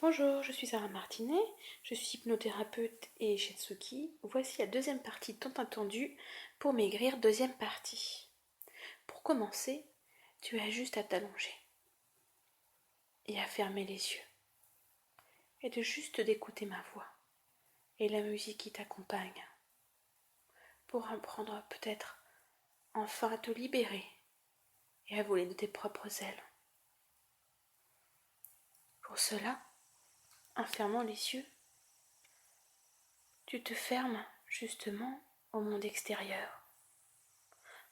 Bonjour, je suis Sarah Martinet, je suis hypnothérapeute et Shetsuki. Voici la deuxième partie tant attendue pour maigrir, deuxième partie. Pour commencer, tu as juste à t'allonger et à fermer les yeux et de juste d'écouter ma voix et la musique qui t'accompagne pour apprendre peut-être enfin à te libérer et à voler de tes propres ailes. Pour cela, en fermant les yeux, tu te fermes justement au monde extérieur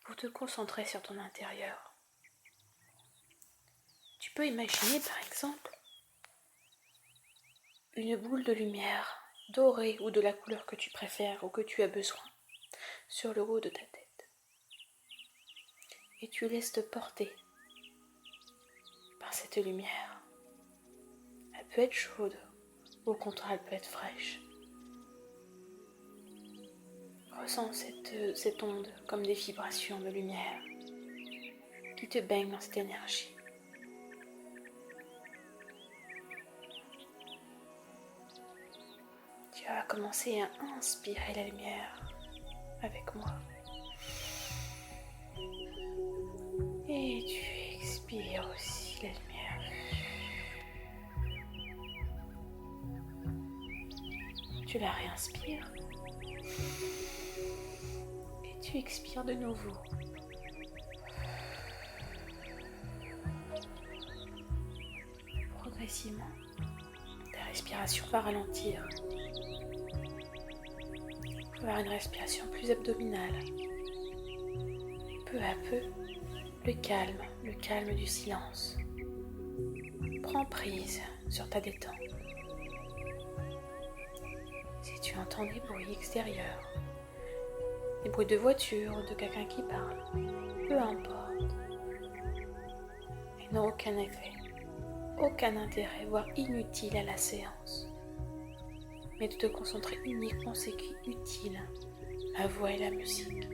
pour te concentrer sur ton intérieur. Tu peux imaginer par exemple une boule de lumière dorée ou de la couleur que tu préfères ou que tu as besoin sur le haut de ta tête. Et tu laisses te porter par cette lumière. Elle peut être chaude, ou au contraire elle peut être fraîche. Ressens cette onde comme des vibrations de lumière qui te baignent dans cette énergie. Tu vas commencer à inspirer la lumière avec moi. Et tu expires aussi la lumière. Tu la réinspires. Et tu expires de nouveau. Progressivement, ta respiration va ralentir. Tu vas avoir une respiration plus abdominale. Peu à peu, le calme du silence. Prends prise sur ta détente. Si tu entends des bruits extérieurs, des bruits de voiture ou de quelqu'un qui parle, peu importe, ils n'ont aucun effet, aucun intérêt, voire inutile à la séance. Mais de te concentrer uniquement sur ce qui est utile, la voix et la musique.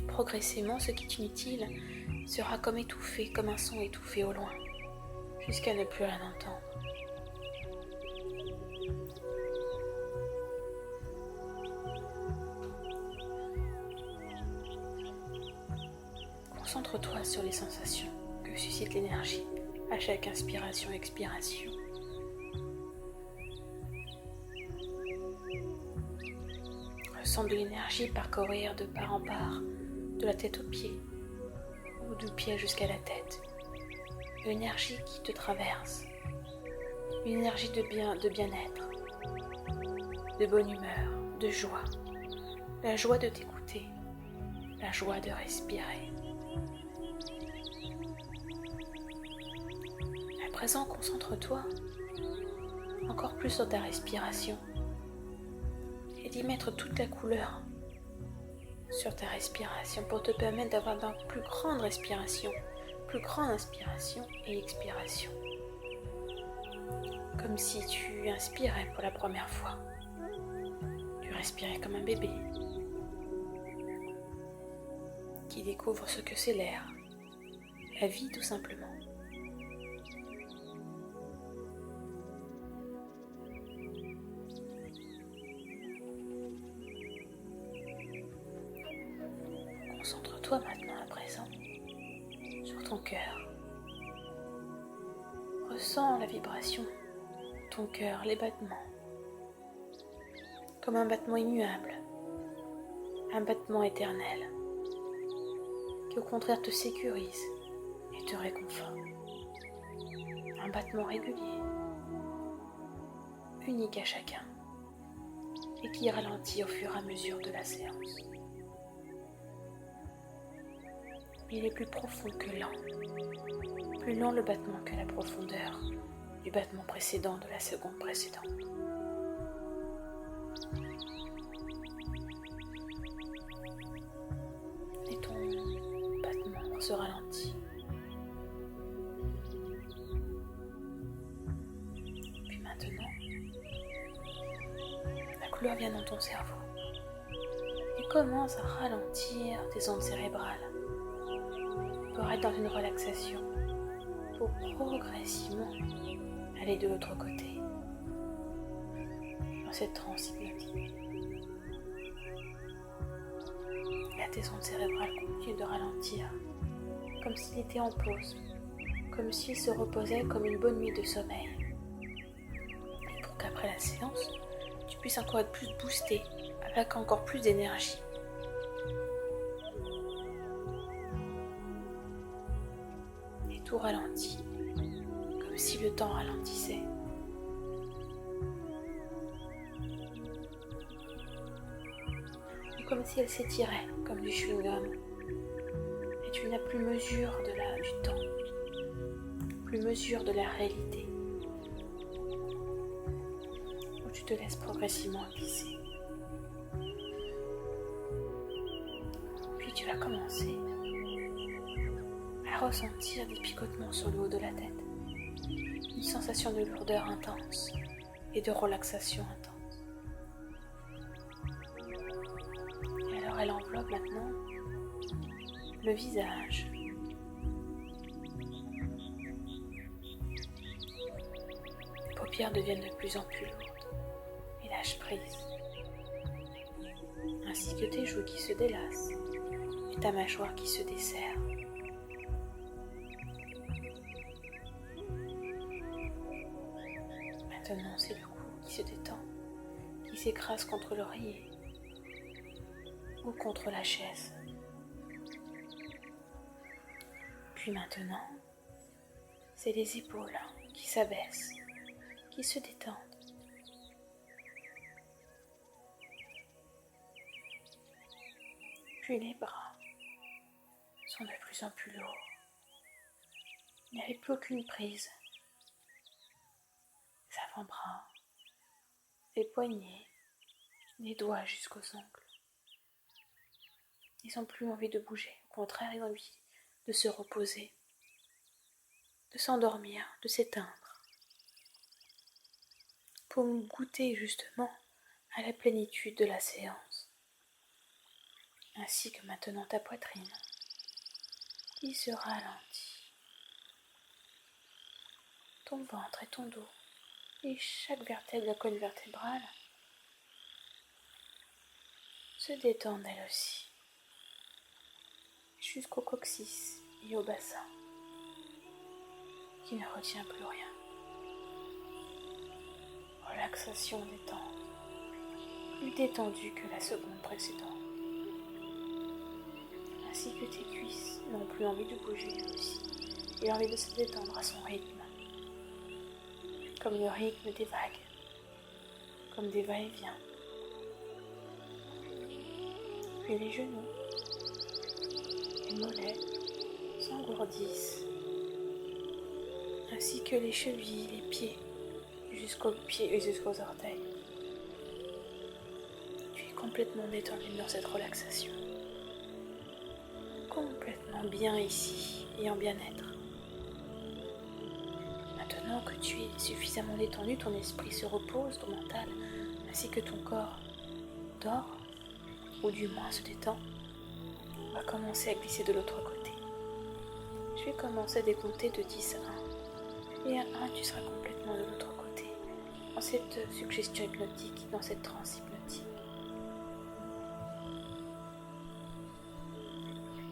Progressivement, ce qui est inutile sera comme étouffé, comme un son étouffé au loin, jusqu'à ne plus rien entendre. Concentre-toi sur les sensations que suscite l'énergie à chaque inspiration-expiration. Ressens de l'énergie parcourir de part en part, de la tête aux pieds, ou du pied jusqu'à la tête. Une énergie qui te traverse, une énergie de bien-être, de bonne humeur, de joie, la joie de t'écouter, la joie de respirer. À présent, concentre-toi encore plus sur ta respiration et d'y mettre toute la couleur sur ta respiration pour te permettre d'avoir une plus grande respiration, plus grande inspiration et expiration. Comme si tu inspirais pour la première fois. Tu respirais comme un bébé qui découvre ce que c'est l'air, la vie tout simplement. Concentre-toi maintenant à présent sur ton cœur. Ressens la vibration, ton cœur, les battements, comme un battement immuable, un battement éternel, qui au contraire te sécurise et te réconforte. Un battement régulier, unique à chacun, et qui ralentit au fur et à mesure de la séance. Il est plus profond que lent, plus lent le battement que la profondeur du battement précédent de la seconde précédente. Et ton battement se ralentit. Puis maintenant, la couleur vient dans ton cerveau et commence à ralentir tes ondes cérébrales pour être dans une relaxation, pour progressivement aller de l'autre côté, dans cette transe hypnotique. Là, tes ondes cérébrales continuent de ralentir, comme s'il était en pause, comme s'il se reposait comme une bonne nuit de sommeil. Et pour qu'après la séance, tu puisses encore être plus boosté, avec encore plus d'énergie. Et tout ralentit, comme si le temps ralentissait. Ou comme si elle s'étirait, comme du chewing-gum. Et tu n'as plus mesure du temps, plus mesure de la réalité. Où tu te laisses progressivement glisser. Puis tu vas commencer à ressentir des picotements sur le haut de la tête. Une sensation de lourdeur intense et de relaxation intense. Et alors elle enveloppe maintenant le visage. Les paupières deviennent de plus en plus lourdes et lâche prise. Ainsi que tes joues qui se délassent et ta mâchoire qui se desserre. Maintenant, c'est le cou qui se détend, qui s'écrase contre l'oreiller ou contre la chaise. Puis maintenant, c'est les épaules qui s'abaissent, qui se détendent. Puis les bras sont de plus en plus lourds. Il n'y avait plus aucune prise. Les avant-bras, les poignets, les doigts jusqu'aux ongles. Ils n'ont plus envie de bouger. Au contraire, ils ont envie de se reposer, de s'endormir, de s'éteindre. Pour goûter justement à la plénitude de la séance. Ainsi que maintenant ta poitrine qui se ralentit. Ton ventre et ton dos et chaque vertèbre de la colonne vertébrale se détendent elles aussi jusqu'au coccyx et au bassin qui ne retient plus rien. Relaxation détente, plus détendue que la seconde précédente. Ainsi que tes cuisses n'ont plus envie de bouger aussi et envie de se détendre à son rythme. Comme le rythme des vagues, comme des va-et-vient. Puis les genoux, les mollets s'engourdissent, ainsi que les chevilles, les pieds, jusqu'aux pieds et jusqu'aux orteils. Tu es complètement détendu dans cette relaxation, complètement bien ici et en bien-être. Maintenant que tu es suffisamment détendu, ton esprit se repose, ton mental, ainsi que ton corps dort, ou du moins se détend, on va commencer à glisser de l'autre côté. Je vais commencer à décompter de 10 à 1. Et à 1, tu seras complètement de l'autre côté, dans cette suggestion hypnotique, dans cette transe hypnotique.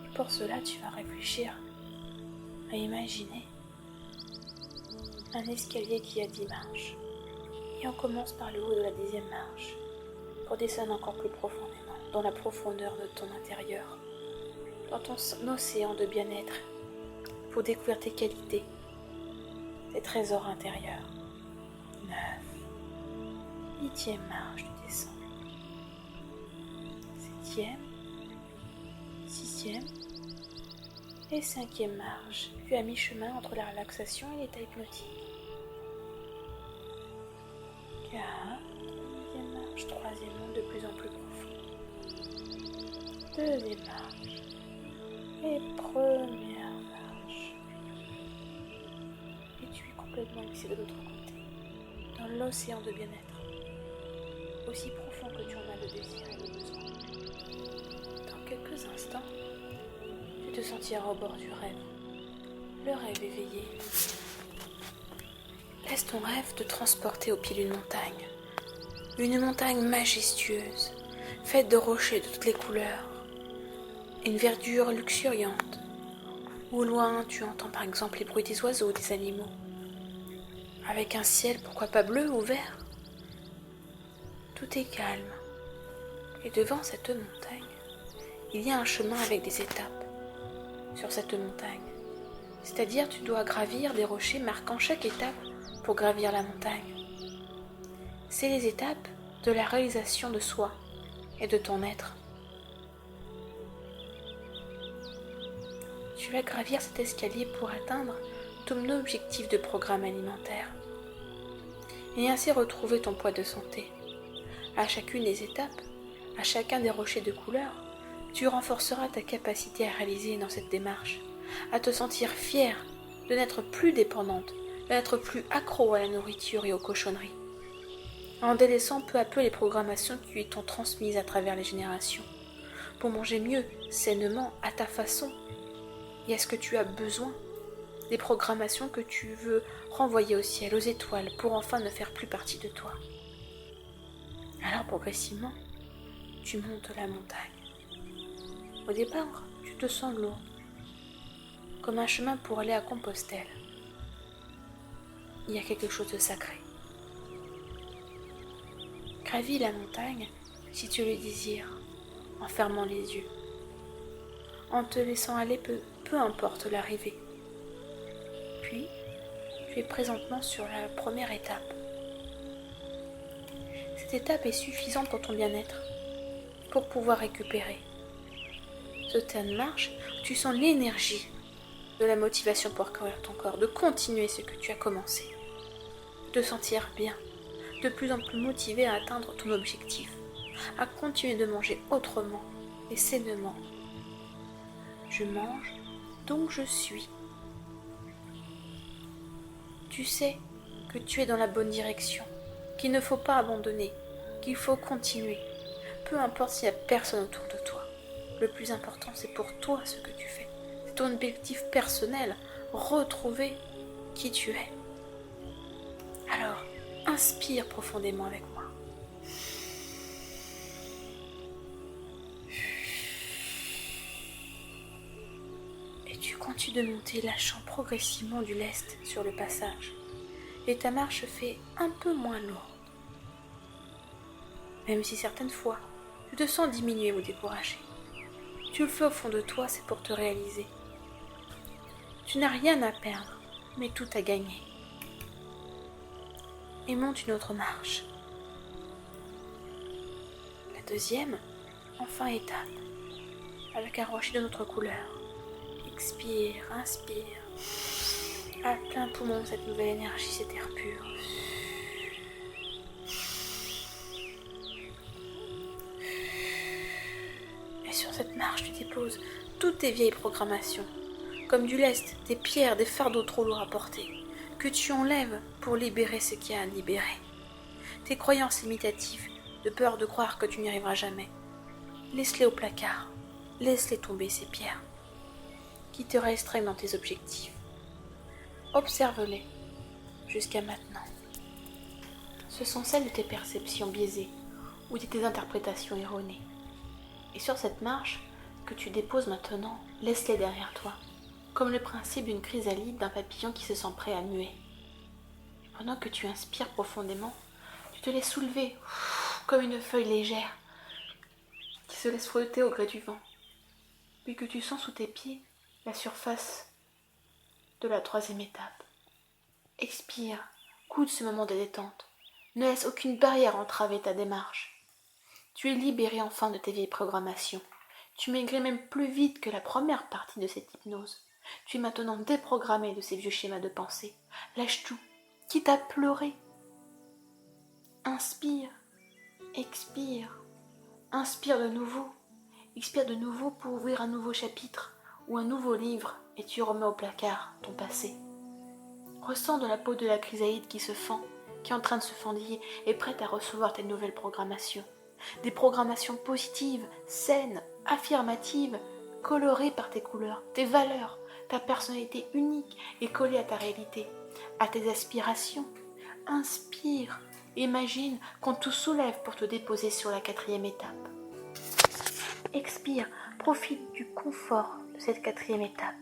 Et pour cela, tu vas réfléchir à imaginer un escalier qui a 10 marches. Et on commence par le haut de la 10e marche, pour descendre encore plus profondément, dans la profondeur de ton intérieur, dans ton océan de bien-être, pour découvrir tes qualités, tes trésors intérieurs. 9. 8e marche, tu descends. 7e, 6e et 5e marche, puis à mi-chemin entre la relaxation et l'état hypnotique. 4, 2e marche, 3e monde de plus en plus profond. 2e marche et 1re marche. Et tu es complètement glissé de l'autre côté, dans l'océan de bien-être, aussi profond que tu en as le désir et le besoin. Dans quelques instants, tu te sentiras au bord du rêve, le rêve éveillé. Laisse ton rêve te transporter au pied d'une montagne. Une montagne majestueuse, faite de rochers de toutes les couleurs. Une verdure luxuriante. Au loin, tu entends par exemple les bruits des oiseaux, des animaux. Avec un ciel, pourquoi pas bleu ou vert. Tout est calme. Et devant cette montagne, il y a un chemin avec des étapes sur cette montagne. C'est-à-dire, tu dois gravir des rochers marquant chaque étape pour gravir la montagne. C'est les étapes de la réalisation de soi et de ton être. Tu vas gravir cet escalier pour atteindre ton objectif de programme alimentaire et ainsi retrouver ton poids de santé. À chacune des étapes, à chacun des rochers de couleur, tu renforceras ta capacité à réaliser dans cette démarche, à te sentir fière de n'être plus dépendante, de n'être plus accro à la nourriture et aux cochonneries, en délaissant peu à peu les programmations qui lui t'ont transmises à travers les générations, pour manger mieux, sainement, à ta façon, et à ce que tu as besoin, des programmations que tu veux renvoyer au ciel, aux étoiles, pour enfin ne faire plus partie de toi. Alors progressivement, tu montes la montagne. Au départ, tu te sens lourd, comme un chemin pour aller à Compostelle. Il y a quelque chose de sacré. Gravis la montagne si tu le désires, en fermant les yeux, en te laissant aller peu importe l'arrivée. Puis, tu es présentement sur la première étape. Cette étape est suffisante pour ton bien-être, pour pouvoir récupérer. Ce temps de marche, tu sens l'énergie de la motivation pour courir ton corps, de continuer ce que tu as commencé, de te sentir bien, de plus en plus motivé à atteindre ton objectif, à continuer de manger autrement et sainement. Je mange, donc je suis. Tu sais que tu es dans la bonne direction, qu'il ne faut pas abandonner, qu'il faut continuer, peu importe s'il n'y a personne autour de toi. Le plus important, c'est pour toi ce que tu fais. C'est ton objectif personnel, retrouver qui tu es. Alors, inspire profondément avec moi. Et tu continues de monter, lâchant progressivement du lest sur le passage. Et ta marche fait un peu moins lourde. Même si certaines fois, tu te sens diminué ou découragé. Tu le fais au fond de toi, c'est pour te réaliser. Tu n'as rien à perdre, mais tout à gagner. Et monte une autre marche. La deuxième, enfin étape, avec un rocher de notre couleur. Expire, inspire. À plein poumon cette nouvelle énergie, cet air pur. Et sur cette marche, tu déposes toutes tes vieilles programmations, comme du lest, des pierres, des fardeaux trop lourds à porter, que tu enlèves pour libérer ce qu'il y a à libérer. Tes croyances limitatives, de peur de croire que tu n'y arriveras jamais. Laisse-les au placard, laisse-les tomber ces pierres, qui te restreignent dans tes objectifs. Observe-les jusqu'à maintenant. Ce sont celles de tes perceptions biaisées ou de tes interprétations erronées. Et sur cette marche que tu déposes maintenant, laisse-les derrière toi, comme le principe d'une chrysalide d'un papillon qui se sent prêt à muer. Et pendant que tu inspires profondément, tu te laisses soulever comme une feuille légère qui se laisse frotter au gré du vent, puis que tu sens sous tes pieds la surface de la troisième étape. Expire, goûte ce moment de détente. Ne laisse aucune barrière entraver ta démarche. Tu es libéré enfin de tes vieilles programmations. Tu maigris même plus vite que la première partie de cette hypnose. Tu es maintenant déprogrammé de ces vieux schémas de pensée. Lâche tout, quitte à pleurer. Inspire, expire, inspire de nouveau. Expire de nouveau pour ouvrir un nouveau chapitre ou un nouveau livre et tu remets au placard ton passé. Ressens de la peau de la chrysalide qui se fend, qui est en train de se fendiller et prête à recevoir tes nouvelles programmations. Des programmations positives, saines, affirmatives, colorées par tes couleurs, tes valeurs, ta personnalité unique et collée à ta réalité. à tes aspirations. Inspire, imagine qu'on te soulève pour te déposer sur la 4e étape. Expire, profite du confort de cette 4e étape.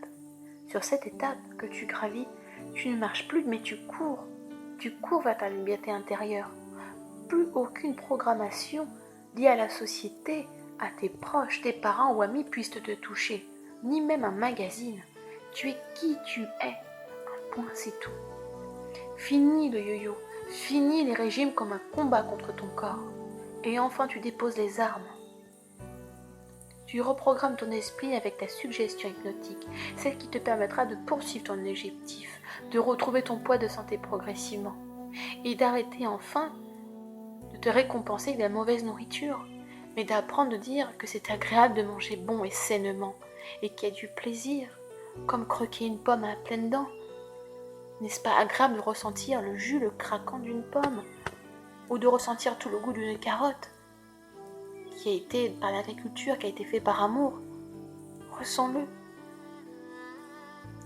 Sur cette étape que tu gravis, tu ne marches plus mais tu cours. Tu cours vers ta liberté intérieure. Plus aucune programmation liée à la société, à tes proches, tes parents ou amis puisse te toucher, ni même un magazine. Tu es qui tu es. Un point, c'est tout. Fini le yo-yo, fini les régimes comme un combat contre ton corps. Et enfin, tu déposes les armes. Tu reprogrammes ton esprit avec ta suggestion hypnotique, celle qui te permettra de poursuivre ton objectif, de retrouver ton poids de santé progressivement, et d'arrêter enfin de te récompenser avec de la mauvaise nourriture, mais d'apprendre à dire que c'est agréable de manger bon et sainement, et qu'il y a du plaisir, comme croquer une pomme à pleines dents. N'est-ce pas agréable de ressentir le jus, le craquant d'une pomme, ou de ressentir tout le goût d'une carotte, qui a été par l'agriculture, qui a été fait par amour? Ressens-le.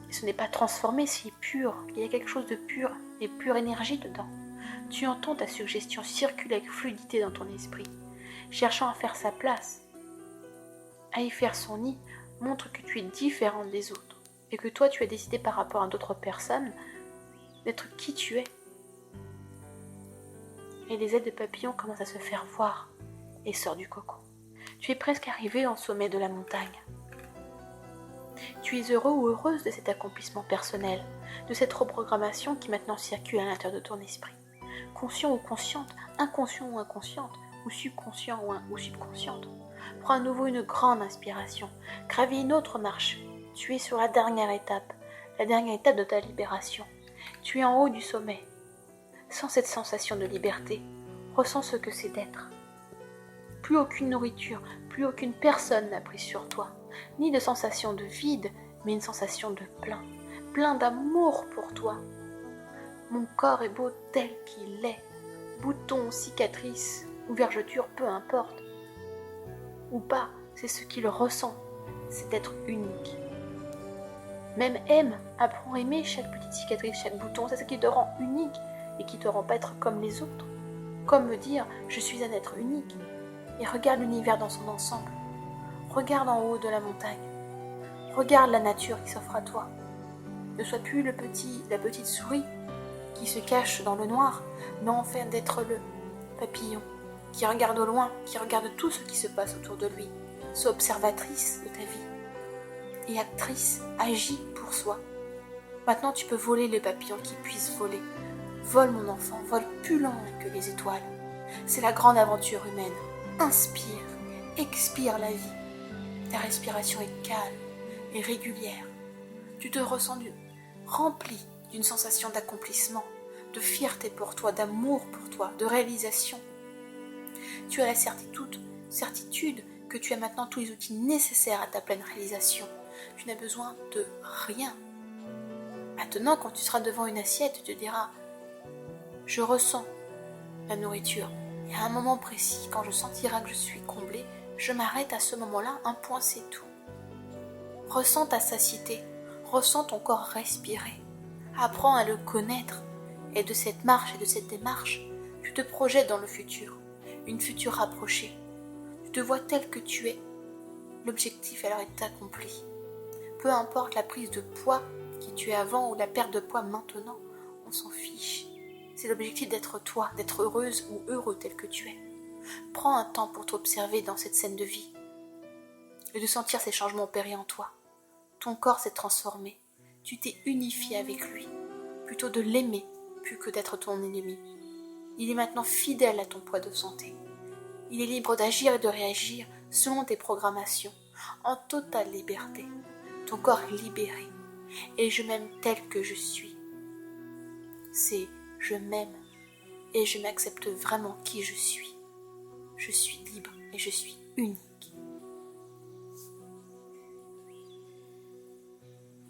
Et ce n'est pas transformé, c'est pur. Il y a quelque chose de pur, et pure énergie dedans. Tu entends ta suggestion circuler avec fluidité dans ton esprit, cherchant à faire sa place, à y faire son nid, montre que tu es différente des autres, et que toi tu as décidé par rapport à d'autres personnes d'être qui tu es. Et les ailes de papillon commencent à se faire voir, et sort du cocon. Tu es presque arrivé au sommet de la montagne. Tu es heureux ou heureuse de cet accomplissement personnel, de cette reprogrammation qui maintenant circule à l'intérieur de ton esprit. Conscient ou consciente, inconscient ou inconsciente, ou subconscient ou subconsciente. Prends à nouveau une grande inspiration, gravis une autre marche. Tu es sur la dernière étape de ta libération. Tu es en haut du sommet. Sens cette sensation de liberté, ressens ce que c'est d'être. Plus aucune nourriture, plus aucune personne n'a pris sur toi, ni de sensation de vide, mais une sensation de plein, plein d'amour pour toi. Mon corps est beau tel qu'il est, boutons, cicatrices ou vergetures, peu importe. Ou pas, c'est ce qu'il ressent, c'est être unique. Même apprends à aimer chaque petite cicatrice, chaque bouton, c'est ce qui te rend unique et qui te rend pas être comme les autres. Comme me dire, je suis un être unique. Et regarde l'univers dans son ensemble. Regarde en haut de la montagne. Regarde la nature qui s'offre à toi. Ne sois plus la petite souris qui se cache dans le noir, mais en fait d'être le papillon qui regarde au loin, qui regarde tout ce qui se passe autour de lui. Sois observatrice de ta vie. Et actrice, agis pour soi. Maintenant tu peux voler le papillon qui puisse voler. Vole mon enfant, vole plus loin que les étoiles. C'est la grande aventure humaine. Inspire, expire la vie. Ta respiration est calme et régulière. Tu te ressens rempli d'une sensation d'accomplissement, de fierté pour toi, d'amour pour toi, de réalisation. Tu as la certitude que tu as maintenant tous les outils nécessaires à ta pleine réalisation. Tu n'as besoin de rien. Maintenant, quand tu seras devant une assiette, tu te diras « Je ressens la nourriture ». Et à un moment précis, quand je sentirai que je suis comblée, je m'arrête à ce moment-là, un point c'est tout. Ressens ta satiété, ressens ton corps respirer. Apprends à le connaître. Et de cette marche et de cette démarche, tu te projettes dans le futur, une future rapprochée. Tu te vois tel que tu es. L'objectif alors est accompli. Peu importe la prise de poids qui tu es avant ou la perte de poids maintenant, on s'en fiche. C'est l'objectif d'être toi, d'être heureuse ou heureux tel que tu es. Prends un temps pour t'observer dans cette scène de vie et de sentir ces changements opérer en toi. Ton corps s'est transformé, tu t'es unifié avec lui, plutôt de l'aimer plus que d'être ton ennemi. Il est maintenant fidèle à ton poids de santé. Il est libre d'agir et de réagir selon tes programmations, en totale liberté. Ton corps est libéré et je m'aime tel que je suis. C'est je m'aime et je m'accepte vraiment qui je suis. Je suis libre et je suis unique.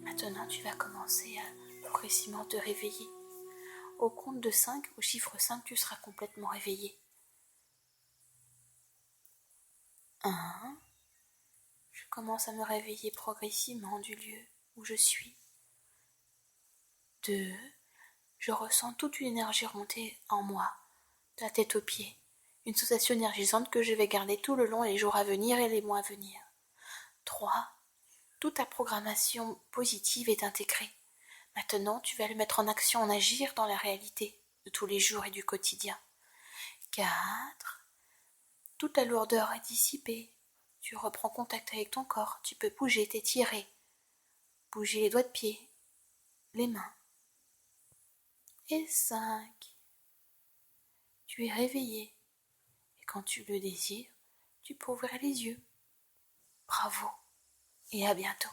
Maintenant, tu vas commencer à progressivement te réveiller. Au compte de 5, au chiffre 5, tu seras complètement réveillé. 1. Je commence à me réveiller progressivement du lieu où je suis. 2. Je ressens toute une énergie remonter en moi, de la tête aux pieds. Une sensation énergisante que je vais garder tout le long des jours à venir et les mois à venir. 3. Toute ta programmation positive est intégrée. Maintenant, tu vas le mettre en action, en agir dans la réalité de tous les jours et du quotidien. 4. Toute la lourdeur est dissipée. Tu reprends contact avec ton corps. Tu peux bouger, t'étirer. Bouger les doigts de pied, les mains. Et 5. Tu es réveillé. Et quand tu le désires, tu peux ouvrir les yeux. Bravo et à bientôt.